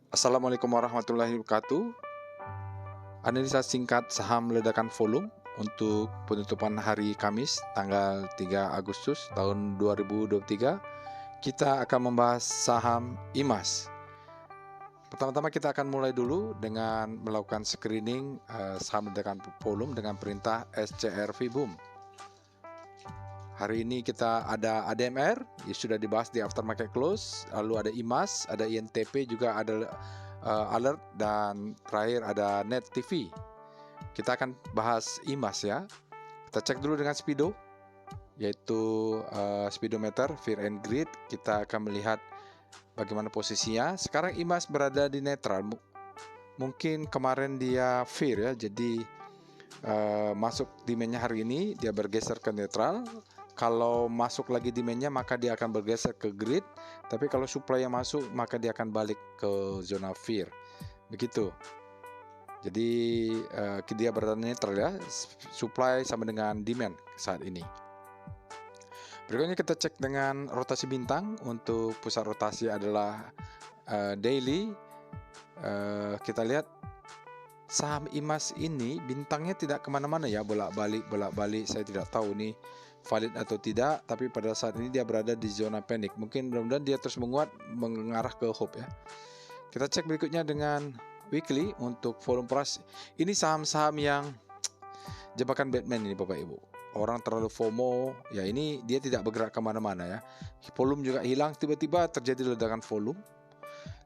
Assalamualaikum warahmatullahi wabarakatuh. Analisa singkat saham ledakan volume untuk penutupan hari Kamis tanggal 3 Agustus tahun 2023. Kita akan membahas saham IMAS. Pertama-tama kita akan mulai dulu dengan melakukan screening saham ledakan volume dengan perintah SCRV Boom. Hari ini kita ada ADMR, ya sudah dibahas di aftermarket close, lalu ada IMAS, ada INTP, juga ada alert, dan terakhir ada Net TV. Kita akan bahas IMAS ya. Kita cek dulu dengan Speedo, yaitu speedometer Fear and Greed. Kita akan melihat bagaimana posisinya. Sekarang IMAS berada di netral. Mungkin kemarin dia Fear ya, jadi masuk demandnya hari ini dia bergeser ke netral. Kalau masuk lagi demandnya maka dia akan bergeser ke grid, tapi kalau supply yang masuk maka dia akan balik ke zona fear. Begitu. Jadi dia berada netral ya, supply sama dengan demand saat ini. Berikutnya kita cek dengan rotasi bintang. Untuk pusat rotasi adalah daily. Kita lihat saham IMAS ini bintangnya tidak kemana-mana ya, bolak-balik. Saya tidak tahu nih valid atau tidak, tapi pada saat ini dia berada di zona panik. Mungkin mudah-mudahan dia terus menguat mengarah ke hope ya. Kita cek berikutnya dengan weekly untuk volume price. Ini saham-saham yang jebakan Batman ini Bapak Ibu. Orang terlalu FOMO ya, ini dia tidak bergerak kemana-mana ya. Volume juga hilang, tiba-tiba terjadi ledakan volume,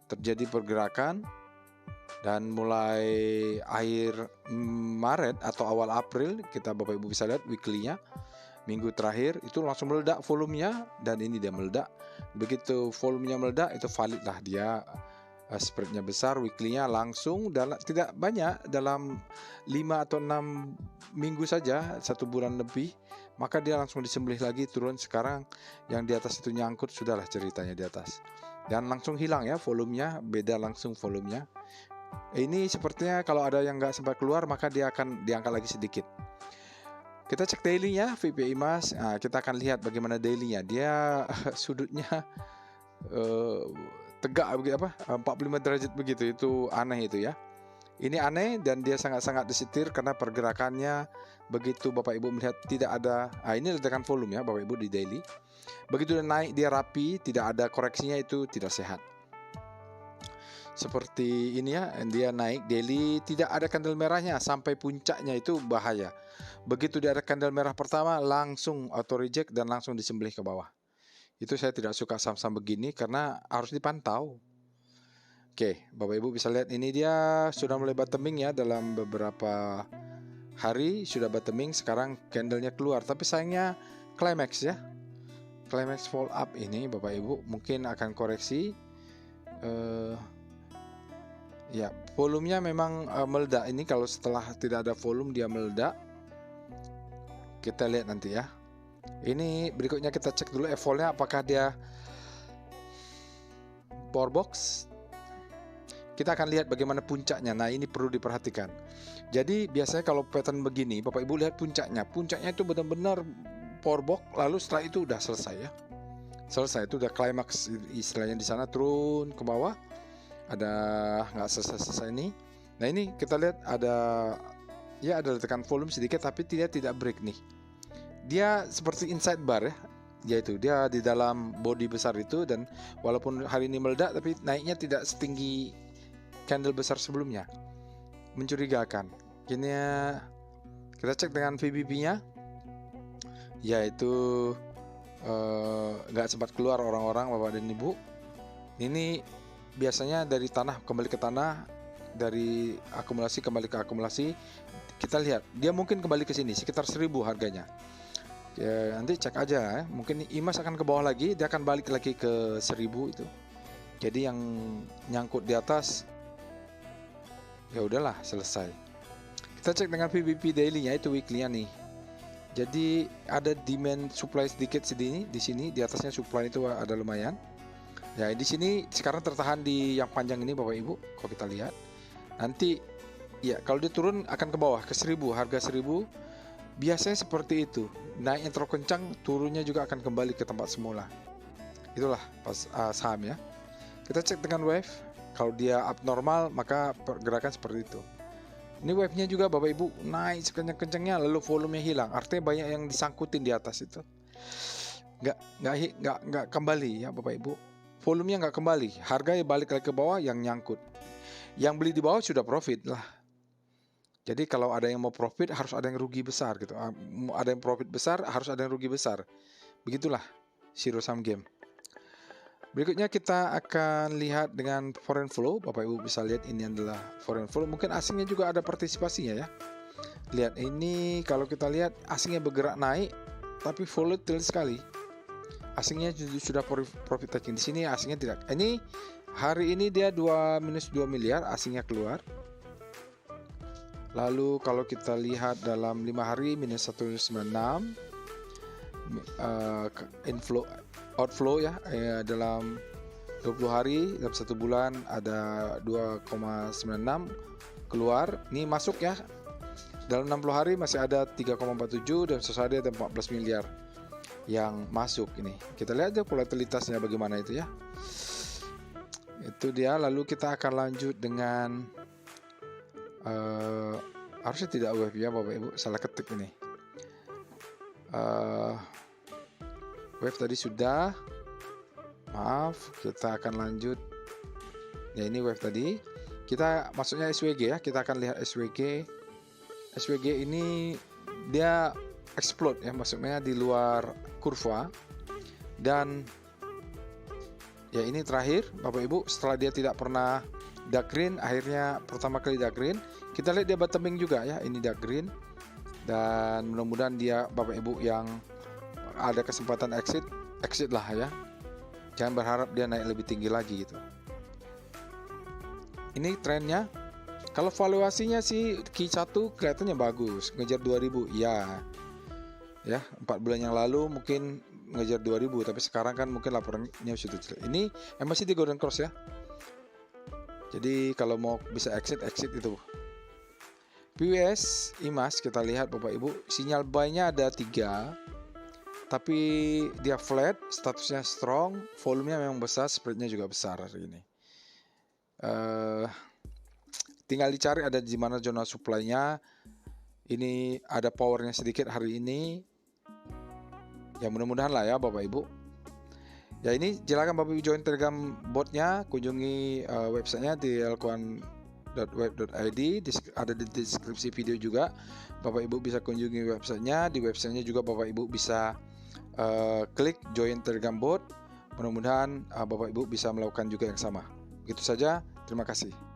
terjadi pergerakan. Dan mulai akhir Maret atau awal April, kita Bapak Ibu bisa lihat weekly-nya, minggu terakhir itu langsung meledak volumenya, dan ini dia meledak. Begitu volumenya meledak, itu valid lah dia, spreadnya besar. Weekly-nya langsung tidak banyak, dalam 5 atau 6 minggu saja, 1 bulan lebih, maka dia langsung disembelih lagi, turun. Sekarang yang di atas itu nyangkut, sudahlah ceritanya di atas, dan langsung hilang ya volumenya, beda langsung volumenya. Ini sepertinya kalau ada yang nggak sempat keluar maka dia akan diangkat lagi sedikit. Kita cek daily-nya VP IMAS. Nah, kita akan lihat bagaimana daily-nya. Dia sudutnya tegak begitu, 45 derajat begitu. Itu aneh itu ya. Ini aneh dan dia sangat-sangat disetir karena pergerakannya begitu Bapak Ibu melihat tidak ada. Ini ledakan volume ya Bapak Ibu di daily. Begitu dia naik dia rapi, tidak ada koreksinya, itu tidak sehat. Seperti ini ya, dia naik daily tidak ada candle merahnya sampai puncaknya, itu bahaya. Begitu dia ada candle merah pertama langsung auto reject dan langsung disembelih ke bawah. Itu saya tidak suka saham-saham begini karena harus dipantau. Oke, Bapak Ibu bisa lihat ini dia sudah mulai bottoming ya, dalam beberapa hari sudah bottoming. Sekarang candlenya keluar, tapi sayangnya climax ya, climax fall up ini Bapak Ibu mungkin akan koreksi. Ya, volumenya memang meledak. Ini kalau setelah tidak ada volume dia meledak. Kita lihat nanti ya. Ini berikutnya kita cek dulu evolnya, apakah dia power box. Kita akan lihat bagaimana puncaknya. Nah, ini perlu diperhatikan. Jadi biasanya kalau pattern begini, Bapak Ibu lihat puncaknya. Puncaknya itu benar-benar power box, lalu setelah itu udah selesai ya. Selesai, itu udah climax istilahnya di sana, turun ke bawah. Ada nggak selesai ini. Nah, ini kita lihat ada ledakan volume sedikit, tapi tidak break nih. Dia seperti inside bar ya, yaitu dia di dalam body besar itu, dan walaupun hari ini meledak tapi naiknya tidak setinggi candle besar sebelumnya. Mencurigakan. Ini kita cek dengan VBP-nya, yaitu nggak sempat keluar orang-orang Bapak dan Ibu. Ini biasanya dari tanah kembali ke tanah, dari akumulasi kembali ke akumulasi. Kita lihat dia mungkin kembali ke sini sekitar 1000 harganya ya, nanti cek aja ya. Mungkin IMAS akan ke bawah lagi, dia akan balik lagi ke 1000 itu. Jadi yang nyangkut di atas ya udahlah, selesai. Kita cek dengan PBP daily-nya, itu weekly-nya nih. Jadi ada demand supply sedikit di sini, di atasnya supply itu ada lumayan. Ya, di sini sekarang tertahan di yang panjang ini Bapak Ibu. Kalau kita lihat nanti ya, kalau dia turun akan ke bawah ke 1000, harga 1000. Biasanya seperti itu. Naiknya terlalu kencang, turunnya juga akan kembali ke tempat semula. Itulah pas saham ya. Kita cek dengan wave. Kalau dia abnormal maka pergerakan seperti itu. Ini wave-nya juga Bapak Ibu naik sekencang-kencangnya lalu volumenya hilang. Artinya banyak yang disangkutin di atas itu. Nggak kembali ya Bapak Ibu. Volumenya nggak kembali. Harganya balik lagi ke bawah yang nyangkut. Yang beli di bawah sudah profit lah. Jadi kalau ada yang mau profit harus ada yang rugi besar gitu. Ada yang profit besar harus ada yang rugi besar. Begitulah zero sum game. Berikutnya kita akan lihat dengan foreign flow. Bapak Ibu bisa lihat ini adalah foreign flow. Mungkin asingnya juga ada partisipasinya ya. Lihat ini, kalau kita lihat asingnya bergerak naik tapi volatile sekali. Asingnya sudah profit taking. Di sini asingnya tidak. Ini hari ini dia minus 2 miliar asingnya keluar. Lalu kalau kita lihat dalam 5 hari minus 196, outflow ya, dalam 20 hari, dalam 1 bulan ada 2,96 keluar. Ini masuk ya. Dalam 60 hari masih ada 3,47 dan sehari ada 14 miliar yang masuk ini. Kita lihat aja volatilitasnya bagaimana itu ya. Itu dia. Lalu kita akan lanjut dengan harusnya tidak wave ya Bapak Ibu, salah ketik ini. Wave tadi sudah, maaf, kita akan lanjut ya. Ini wave tadi, kita masuknya SWG ya. Kita akan lihat SWG. SWG ini dia explode ya, maksudnya di luar kurva. Dan ya ini terakhir Bapak Ibu, setelah dia tidak pernah dark green, akhirnya pertama kali dark green. Kita lihat dia bottoming juga ya, ini dark green. Dan mudah-mudahan dia Bapak Ibu yang ada kesempatan exit lah ya. Jangan berharap dia naik lebih tinggi lagi gitu. Ini trennya. Kalau valuasinya sih Q1 kelihatannya bagus, ngejar 2000 ya. Ya, 4 bulan yang lalu mungkin ngejar 2000, tapi sekarang kan mungkin laporannya sudah jelek. Ini masih di golden cross ya. Jadi kalau mau bisa exit itu. PWS IMAS kita lihat Bapak Ibu, sinyal buy-nya ada 3. Tapi dia flat, statusnya strong, volumenya memang besar, spread-nya juga besar hari ini. Tinggal dicari ada di mana zona supply-nya. Ini ada powernya sedikit hari ini. Ya mudah-mudahan lah ya Bapak Ibu. Ya ini silakan Bapak Ibu join Telegram botnya, kunjungi websitenya di elkuan.web.id, ada di deskripsi video juga. Bapak Ibu bisa kunjungi websitenya. Di websitenya juga Bapak Ibu bisa klik join Telegram bot. Mudah-mudahan Bapak Ibu bisa melakukan juga yang sama. Begitu saja, terima kasih.